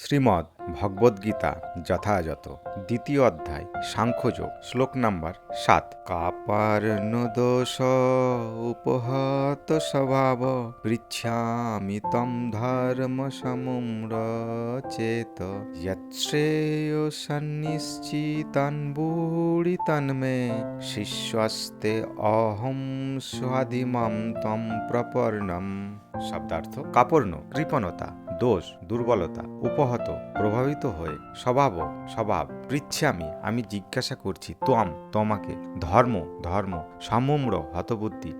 শ্রীমদ্ ভগবদ্গীতা যথাযথ দ্বিতীয় অধ্যায় সাংখ্যযোগ শ্লোক নাম্বার 7 কাপার্ণদোষ উপহত স্বভাব পৃচ্ছামি তম ধর্ম সমুম্রচেত যৎশ্রেয় সন্নিশ্চিতান বুড়ি তন্মে শিষ্যস্তে অহম স্বাধিমাম তম প্রপর্ণম। শব্দার্থ: কাপর্ণ, কৃপণতা, দোষ, দুর্বলতা, উপহত, প্রভাবিত হয়ে, স্বভাব, পৃচ্ছামি, আমি জিজ্ঞাসা করছি, ত্বম, তোমাকে, ধর্ম, সমুম্র, হতবুদ্ধি,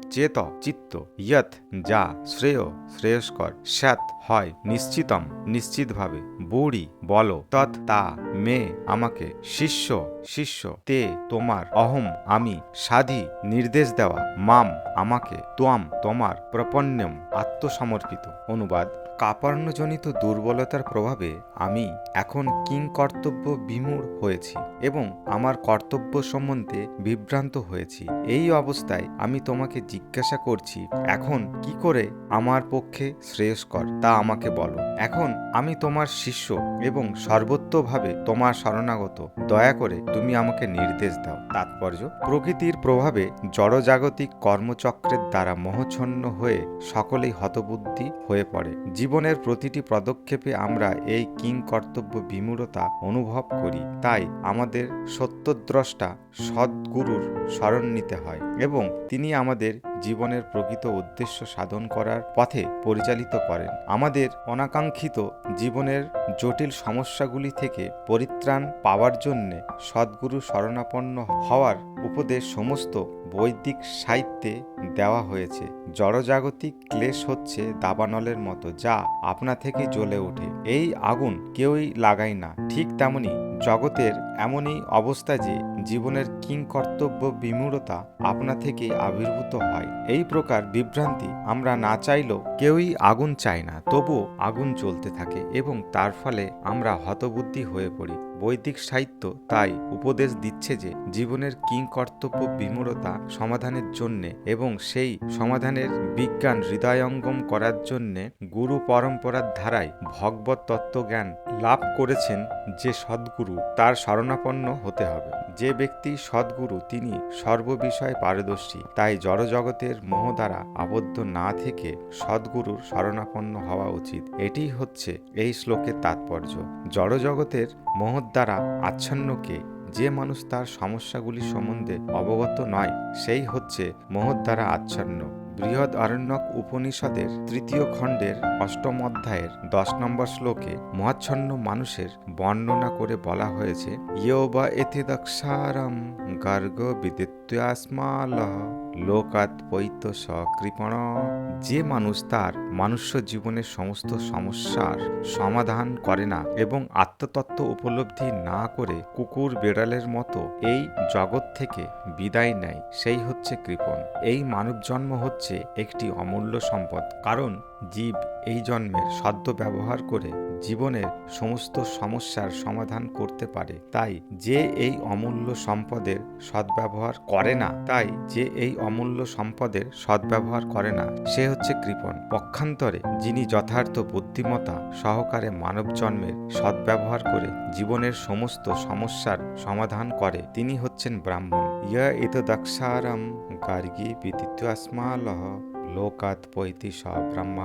চিত্ত, ইয়ৎ, যা, শ্রেয়স্কর, স্যাৎ, হয়, নিশ্চিতম, নিশ্চিতভাবে, বুড়ি, বলো, তৎ, তা, মে, আমাকে, শিষ্য, তে, তোমার, অহম, আমি, সাধি, নির্দেশ দেওয়া, মাম, আমাকে, ত্বম, তোমার, প্রপন্নম, আত্মসমর্পিত। অনুবাদ: কাপার্ণজনিত দুর্বলতার প্রভাবে আমি এখন কিংকর্তব্য বিমূঢ় হয়েছি এবং আমার কর্তব্য সম্বন্ধে বিভ্রান্ত হয়েছি। এই অবস্থায় আমি তোমাকে জিজ্ঞাসা করছি, এখন কি করে আমার পক্ষে শ্রেয়স্কর তা আমাকে বলো। এখন আমি তোমার শিষ্য এবং সর্বত্রভাবে তোমার শরণাগত। দয়া করে তুমি আমাকে নির্দেশ দাও। তাৎপর্য: প্রকৃতির প্রভাবে জড়জাগতিক কর্মচক্রের দ্বারা মোহচ্ছন্ন হয়ে সকলেই হতবুদ্ধি হয়ে পড়ে। জীবনের প্রতিটি পদক্ষেপে আমরা এই কিংকর্তব্য বিমূঢ়তা অনুভব করি। তাই আমাদের সত্যদ্রষ্টা সদ্গুরুর শরণ নিতে হয় এবং তিনি আমাদের জীবনের প্রকৃত উদ্দেশ্য সাধন করার পথে পরিচালিত করেন। আমাদের অনাকাঙ্ক্ষিত জীবনের জটিল সমস্যাগুলি থেকে পরিত্রাণ পাওয়ার জন্য সদ্গুরু শরণাপন্ন হওয়ার উপদেশ সমস্ত বৈদিক সাহিত্যে দেওয়া হয়েছে। জড়জাগতিক ক্লেশ হচ্ছে দাবানলের মতো, যা আপনা থেকে জ্বলে ওঠে। এই আগুন কেউই লাগায় না। ঠিক তেমনি জগতের এমনই অবস্থা যে জীবনের কিংকর্তব্য বিমূঢ়তা আপনা থেকেই আবির্ভূত হয়। এই প্রকার বিভ্রান্তি আমরা না চাইলেও কেউই আগুন চায় না, তবুও আগুন জ্বলতে থাকে এবং তার ফলে আমরা হতবুদ্ধি হয়ে পড়ি। বৈদিক সাহিত্য তাই উপদেশ দিচ্ছে যে জীবনের কিংকর্তব্য বিমূঢ়তা সমাধানের জন্যে এবং সেই সমাধানের বিজ্ঞান হৃদয়ঙ্গম করার জন্যে গুরু পরম্পরার ধারায় ভগবত তত্ত্বজ্ঞান লাভ করেছেন যে সদ্গুরু, তার শরণাপন্ন হতে হবে। যে ব্যক্তি সদ্গুরু তিনি সর্ববিষয়ে পারদর্শী। তাই জড়জগতের মোহ দ্বারা আবদ্ধ না থেকে সদ্গুরুর শরণাপন্ন হওয়া উচিত। এটি হচ্ছে এই শ্লোকের তাৎপর্য। জড়জগতের মোহ দ্বারা আচ্ছন্ন কে? যে মানুষ তার সমস্যাগুলি সম্বন্ধে অবগত নয়, সেই হচ্ছে মোহ দ্বারা আচ্ছন্ন। বৃহৎ আরণ্যক উপনিষদের ৩য় খণ্ডের ৮ম অধ্যায়ের ১০ নম্বর শ্লোকে মোহাচ্ছন্ন মানুষের বর্ণনা করে বলা হয়েছে, ইয়ো বা এতিদক্ষারম গার্গ বিদিত্যাস্মালহ লোকাৎ পৈত সকৃপণ। যে মানুষ তার মনুষ্য জীবনের সমস্ত সমস্যার সমাধান করে না এবং আত্মতত্ত্ব উপলব্ধি না করে কুকুর বেড়ালের মতো এই জগৎ থেকে বিদায় নেয়, সেই হচ্ছে কৃপণ। এই মানব জন্ম হচ্ছে একটি অমূল্য সম্পদ, কারণ জীব এই জন্মের সদ্য ব্যবহার করে জীবনের সমস্ত সমস্যার সমাধান করতে পারে। তাই যে এই অমূল্য সম্পদের সদ্ব্যবহার করে না সে হচ্ছে কৃপণ। পক্ষান্তরে যিনি যথার্থ বুদ্ধিমত্তা সহকারে মানব জন্মের সদ্ব্যবহার করে জীবনের সমস্ত সমস্যার সমাধান করে তিনি হচ্ছেন ব্রাহ্মণ। ইয়া এতদক্ষারম গার্গী বিদিত্যাস্মালহ লোকাৎ পৈতি স ব্রাহ্মণ।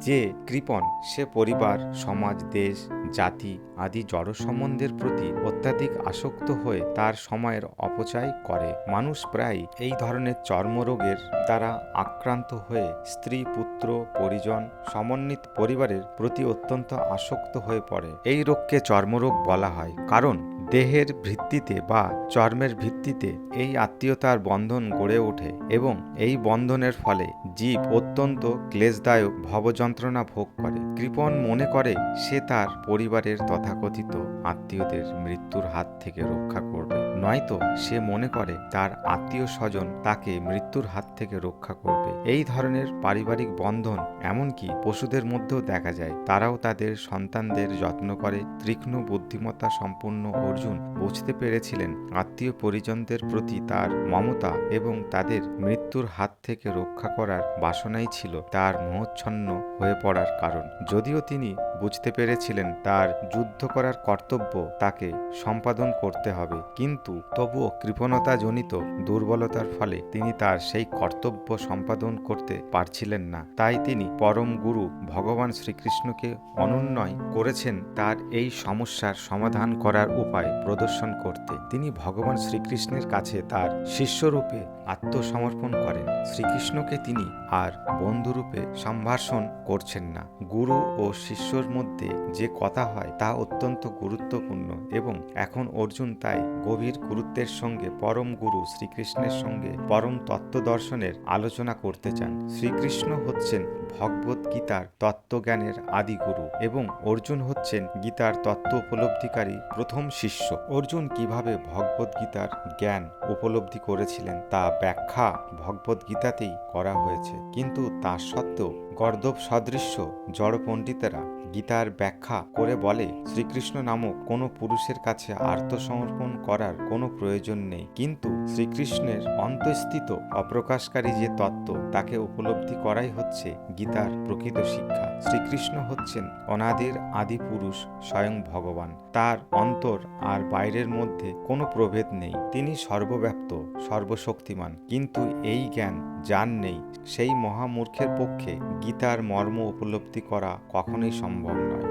যে কৃপণ সে পরিবার, সমাজ, দেশ, জাতি আদি জড় সম্বন্ধের প্রতি অত্যাধিক আসক্ত হয়ে তার সময়ের অপচয় করে। মানুষ প্রায় এই ধরনের চর্মরোগের দ্বারা আক্রান্ত হয়ে স্ত্রী, পুত্র, পরিজন, সমন্বিত পরিবারের প্রতি অত্যন্ত আসক্ত হয়ে পড়ে। এই রোগকে চর্মরোগ বলা হয়, কারণ দেহের ভিত্তিতে বা চর্মের ভিত্তিতে এই আত্মীয়তার বন্ধন গড়ে ওঠে এবং এই বন্ধনের ফলে জীব অত্যন্ত ক্লেশদায়ক ভবযন্ত্রণা ভোগ করে। কৃপণ মনে করে সে তার পরিবারের তথাকথিত আত্মীয়দের মৃত্যুর হাত থেকে রক্ষা করবে, নয়তো সে মনে করে তার আত্মীয় স্বজন তাকে মৃত্যুর হাত থেকে রক্ষা করবে। এই ধরনের পারিবারিক বন্ধন এমনকি পশুদের মধ্যেও দেখা যায়। তারাও তাদের সন্তানদের যত্ন করে তীক্ষ্ণ বুদ্ধিমত্তা সম্পন্ন ও অর্জুন বুঝতে পেরেছিলেন আত্মীয় পরিজনদের প্রতি তার মমতা এবং তাদের মৃত্যুর হাত থেকে রক্ষা করার বাসনাই ছিল তার মোহচ্ছন্ন হয়ে পড়ার কারণ। যদিও তিনি বুঝতে পেরেছিলেন তার যুদ্ধ করার কর্তব্য তাকে সম্পাদন করতে হবে, কিন্তু তবুও কৃপণতাজনিত দুর্বলতার ফলে তিনি তার সেই কর্তব্য সম্পাদন করতে পারছিলেন না। তাই তিনি পরম গুরু ভগবান শ্রীকৃষ্ণকে অনুনয় করেছেন তার এই সমস্যার সমাধান করার উপায় প্রদর্শন করতে। তিনি ভগবান শ্রীকৃষ্ণের কাছে তার শিষ্যরূপে আত্মসমর্পণ করেন। শ্রীকৃষ্ণকে তিনি আর বন্ধুরূপে সম্ভাষণ করছেন না। গুরু ও শিষ্যর মধ্যে যে কথা হয় তা অত্যন্ত গুরুত্বপূর্ণ এবং এখন অর্জুন তাই গভীর গুরুত্বের সঙ্গে পরম গুরু শ্রীকৃষ্ণের সঙ্গে পরম তত্ত্বদর্শনের আলোচনা করতে চান। শ্রীকৃষ্ণ হচ্ছেন ভগবত গীতার তত্ত্বজ্ঞানের আদি গুরু এবং অর্জুন হচ্ছেন গীতার তত্ত্ব উপলব্ধিকারী প্রথম শিষ্য। অর্জুন কিভাবে ভগবত গীতার জ্ঞান উপলব্ধি করেছিলেন তা ব্যাখ্যা ভগবত গীতাতেই করা হয়েছে, কিন্তু তা সত্ত্বেও গর্দভ সদৃশ্য জড় পণ্ডিতেরা গীতার ব্যাখ্যা করে বলে শ্রীকৃষ্ণ নামক কোনো পুরুষের কাছে আত্মসমর্পণ করার কোনো প্রয়োজন নেই, কিন্তু শ্রীকৃষ্ণের অন্তঃস্থিত অপ্রকাশকারী যে তত্ত্ব তাকে উপলব্ধি করাই হচ্ছে গীতার প্রকৃত শিক্ষা। শ্রীকৃষ্ণ হচ্ছেন অনাদির আদি পুরুষ, স্বয়ং ভগবান। তার অন্তর আর বাইরের মধ্যে কোনো প্রভেদ নেই। তিনি সর্বব্যাপ্ত, সর্বশক্তিমান, কিন্তু এই জ্ঞান যার নেই সেই মহামূর্খের পক্ষে গীতার মর্ম উপলব্ধি করা কখনোই সম্ভব নয়।